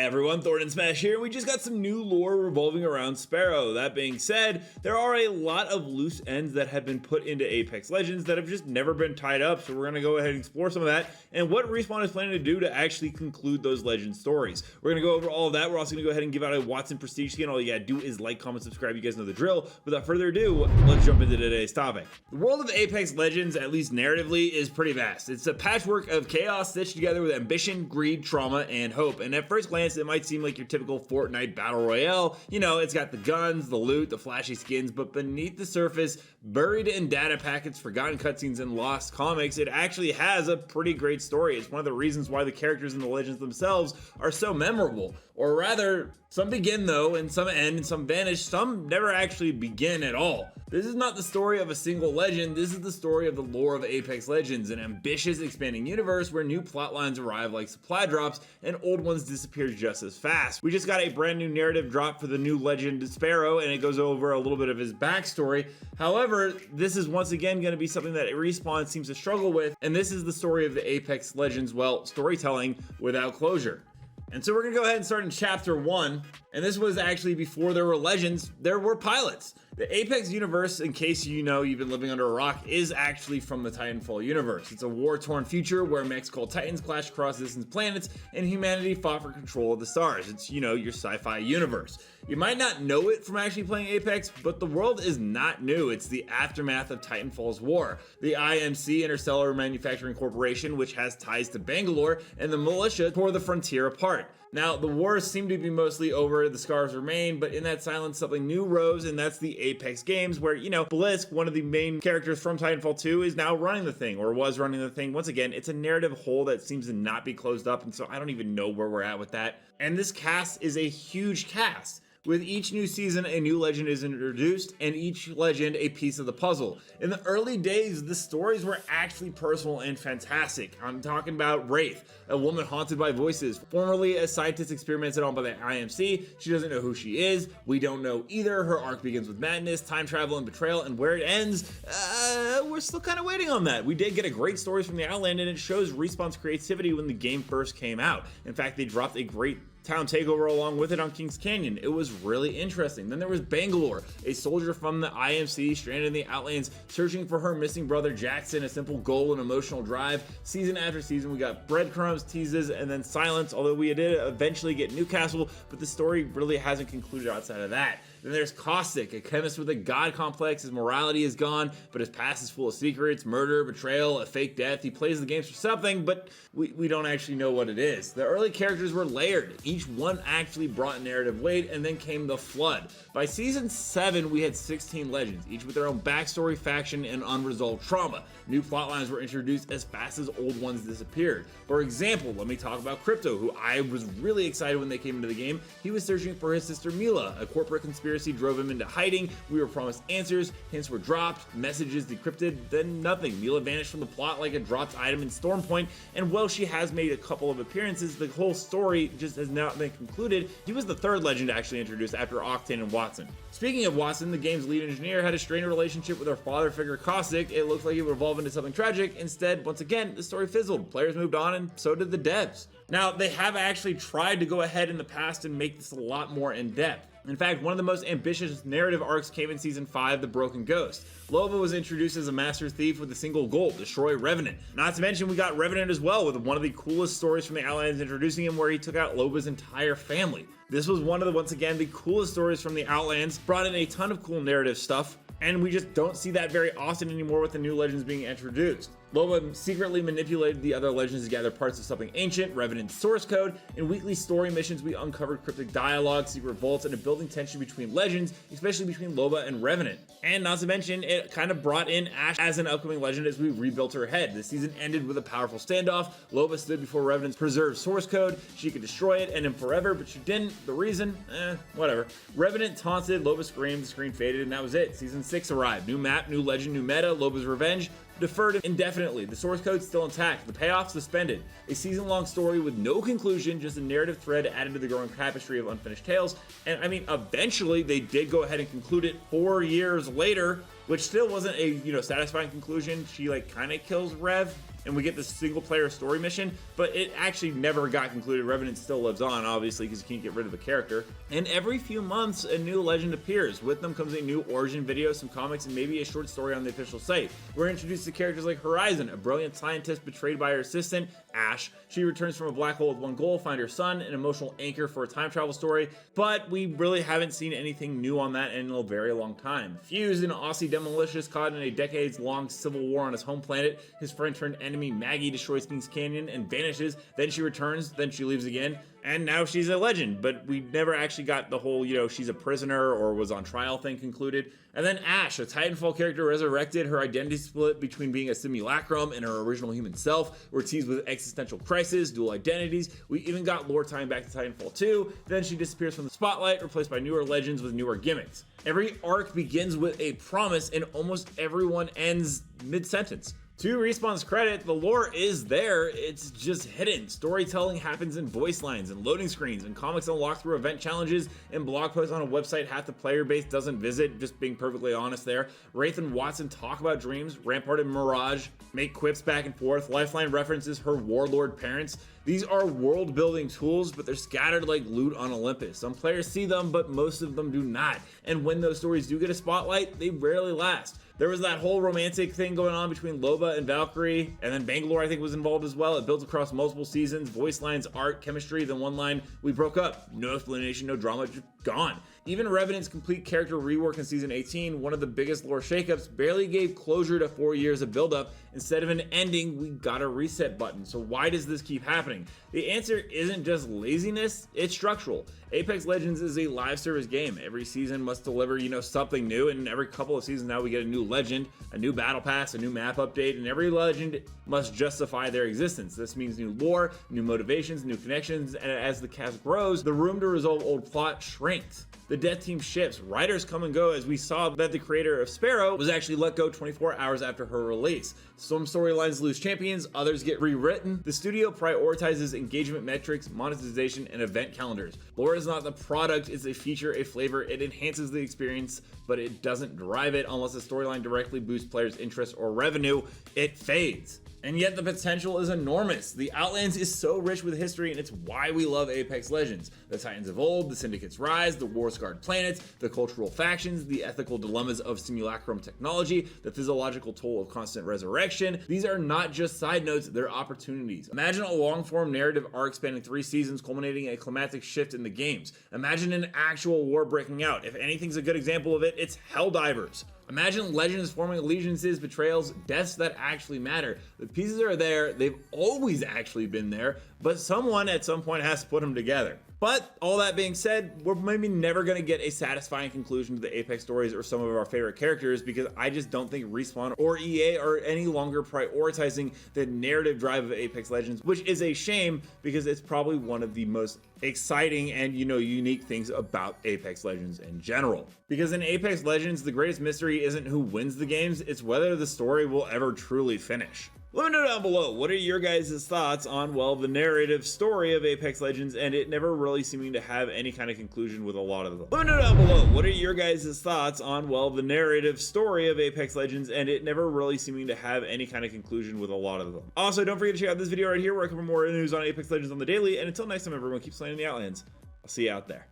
everyone, Thordan Smash here. We just got some new lore revolving around Sparrow. That being said, there are a lot of loose ends that have been put into Apex Legends that have just never been tied up, so we're going to go ahead and explore some of that and what Respawn is planning to do to actually conclude those Legends stories. We're going to go over all of that. We're also going to go ahead and give out a Wattson Prestige skin. All you gotta do is like, comment, subscribe. You guys know the drill. Without further ado, let's jump into today's topic. The world of Apex Legends, at least narratively, is pretty vast. It's a patchwork of chaos stitched together with ambition, greed, trauma, and hope. And at first glance, it might seem like your typical Fortnite battle royale. You know, it's got the guns, the loot, the flashy skins, but beneath the surface, buried in data packets, forgotten cutscenes, and lost comics, it actually has a pretty great story. It's one of the reasons why the characters in the Legends themselves are so memorable. Or rather, some begin though, and some end, and some vanish, some never actually begin at all. This is not the story of a single legend, this is the story of the lore of Apex Legends, an ambitious expanding universe where new plot lines arrive like supply drops and old ones disappear just as fast. We just got a brand new narrative drop for the new legend Sparrow, and it goes over a little bit of his backstory. However, this is once again going to be something that Respawn seems to struggle with, and this is the story of the Apex Legends, well, storytelling without closure. And so we're gonna go ahead and start in chapter 1, and this was actually before there were legends, there were pilots. The Apex universe, in case you know you've been living under a rock, is actually from the Titanfall universe. It's a war-torn future where mechs called Titans clashed across distant planets and humanity fought for control of the stars. It's, you know, your sci-fi universe. You might not know it from actually playing Apex, but the world is not new. It's the aftermath of Titanfall's war. The IMC, Interstellar Manufacturing Corporation, which has ties to Bangalore, and the militia tore the frontier apart. Now, the wars seem to be mostly over, the scars remain, but in that silence, something new rose, and that's the Apex games, where, you know, Blisk, one of the main characters from Titanfall 2, is now running the thing, or was running the thing. Once again, it's a narrative hole that seems to not be closed up, and so I don't even know where we're at with that. And this cast is a huge cast. With each new season, a new legend is introduced, and each legend a piece of the puzzle. In the early days, the stories were actually personal and fantastic. I'm talking about Wraith, a woman haunted by voices, formerly a scientist experimented on by the IMC. She doesn't know who she is. We don't know either. Her arc begins with madness, time travel, and betrayal, and where it ends, we're still kind of waiting on that. We did get a great stories from the Outland, and it shows Respawn's creativity when the game first came out. In fact, they dropped a great town takeover along with it on Kings Canyon. It was really interesting. Then there was Bangalore, a soldier from the IMC stranded in the Outlands searching for her missing brother Jackson, a simple goal and emotional drive. Season after season we got breadcrumbs, teases, and then silence, although we did eventually get Newcastle, but the story really hasn't concluded outside of that. Then there's Caustic, a chemist with a god complex. His morality is gone, but his past is full of secrets, murder, betrayal, a fake death. He plays the games for something, but we don't actually know what it is. The early characters were layered. Each one actually brought narrative weight, and then came the flood. By season 7, we had 16 legends, each with their own backstory, faction, and unresolved trauma. New plotlines were introduced as fast as old ones disappeared. For example, let me talk about Crypto, who I was really excited when they came into the game. He was searching for his sister Mila. A corporate conspiracy drove him into hiding. We were promised answers, hints were dropped, messages decrypted, then nothing. Mila vanished from the plot like a dropped item in Stormpoint, and while she has made a couple of appearances, the whole story just has not been concluded. He was the third legend actually introduced after Octane and Wattson. Speaking of Wattson, the game's lead engineer had a strained relationship with her father figure Caustic. It looked like it would evolve into something tragic. Instead, once again, the story fizzled. Players moved on, and so did the devs. Now, they have actually tried to go ahead in the past and make this a lot more in-depth. In fact, one of the most ambitious narrative arcs came in Season 5, The Broken Ghost. Loba was introduced as a master thief with a single goal, destroy Revenant. Not to mention, we got Revenant as well, with one of the coolest stories from the Outlands introducing him, where he took out Loba's entire family. This was one of the, once again, the coolest stories from the Outlands, brought in a ton of cool narrative stuff, and we just don't see that very often anymore with the new legends being introduced. Loba secretly manipulated the other legends to gather parts of something ancient, Revenant's source code. In weekly story missions, we uncovered cryptic dialogue, secret vaults, and a building tension between legends, especially between Loba and Revenant. And not to mention, it kind of brought in Ash as an upcoming legend as we rebuilt her head. The season ended with a powerful standoff. Loba stood before Revenant's preserved source code. She could destroy it, end him forever, but she didn't. The reason? Whatever. Revenant taunted, Loba screamed, the screen faded, and that was it. Season 6 arrived. New map, new legend, new meta, Loba's revenge. Deferred indefinitely. The source code's still intact. The payoff suspended. A season-long story with no conclusion, just a narrative thread added to the growing tapestry of unfinished tales. And I mean, eventually they did go ahead and conclude it 4 years later, which still wasn't a, satisfying conclusion. She kind of kills Rev, and we get this single player story mission, but it actually never got concluded. Revenant still lives on, obviously, because you can't get rid of the character. And every few months, a new legend appears. With them comes a new origin video, some comics, and maybe a short story on the official site. We're introduced to characters like Horizon, a brilliant scientist betrayed by her assistant, Ash. She returns from a black hole with one goal, find her son, an emotional anchor for a time travel story, but we really haven't seen anything new on that in a very long time. Fuse, an Aussie demolicious caught in a decades-long civil war on his home planet. His friend turned enemy Maggie destroys King's Canyon and vanishes, then she returns, then she leaves again, and now she's a legend, but we never actually got the whole, she's a prisoner or was on trial thing concluded. And then Ash, a Titanfall character resurrected, her identity split between being a simulacrum and her original human self. We're teased with existential crisis, dual identities. We even got lore tying back to Titanfall 2. Then she disappears from the spotlight, replaced by newer legends with newer gimmicks. Every arc begins with a promise, and almost everyone ends mid-sentence. To Respawn's credit, the lore is there, it's just hidden. Storytelling happens in voice lines and loading screens, and comics unlocked through event challenges and blog posts on a website half the player base doesn't visit, just being perfectly honest there. Wraith and Watson talk about dreams, Rampart and Mirage make quips back and forth, Lifeline references her warlord parents. These are world building tools, but they're scattered like loot on Olympus. Some players see them, but most of them do not. And when those stories do get a spotlight, they rarely last. There was that whole romantic thing going on between Loba and Valkyrie, and then Bangalore, I think, was involved as well. It built across multiple seasons, voice lines, art, chemistry, then one line, we broke up. No explanation, no drama, just gone. Even Revenant's complete character rework in Season 18, one of the biggest lore shakeups, barely gave closure to 4 years of buildup. Instead of an ending, we got a reset button. So why does this keep happening? The answer isn't just laziness, it's structural. Apex Legends is a live service game. Every season must deliver, something new, and every couple of seasons now we get a new legend, a new battle pass, a new map update, and every legend must justify their existence. This means new lore, new motivations, new connections, and as the cast grows, the room to resolve old plot shrinks. The death team shifts, writers come and go, as we saw that the creator of Sparrow was actually let go 24 hours after her release. Some storylines lose champions, others get rewritten. The studio prioritizes engagement metrics, monetization, and event calendars. Lore is not the product, it's a feature, a flavor. It enhances the experience, but it doesn't drive it unless the storyline directly boosts players' interest or revenue. It fades. And yet the potential is enormous. The Outlands is so rich with history, and it's why we love Apex Legends. The Titans of old, the Syndicate's rise, the war-scarred planets, the cultural factions, the ethical dilemmas of simulacrum technology, the physiological toll of constant resurrection. These are not just side notes, they're opportunities. Imagine a long-form narrative arc spanning 3 seasons culminating in a climactic shift in the games. Imagine an actual war breaking out. If anything's a good example of it, it's Helldivers. Imagine legends forming allegiances, betrayals, deaths that actually matter. The pieces are there, they've always actually been there, but someone at some point has to put them together. But all that being said, we're maybe never going to get a satisfying conclusion to the Apex stories or some of our favorite characters, because I just don't think Respawn or EA are any longer prioritizing the narrative drive of Apex Legends, which is a shame because it's probably one of the most exciting and unique things about Apex Legends in general. Because in Apex Legends, the greatest mystery isn't who wins the games, it's whether the story will ever truly finish. Let me know down below, what are your guys' thoughts on, the narrative story of Apex Legends and it never really seeming to have any kind of conclusion with a lot of them? Let me know down below, what are your guys' thoughts on, the narrative story of Apex Legends and it never really seeming to have any kind of conclusion with a lot of them? Also, don't forget to check out this video right here where I cover more news on Apex Legends on the daily, and until next time everyone, keep slaying the Outlands. I'll see you out there.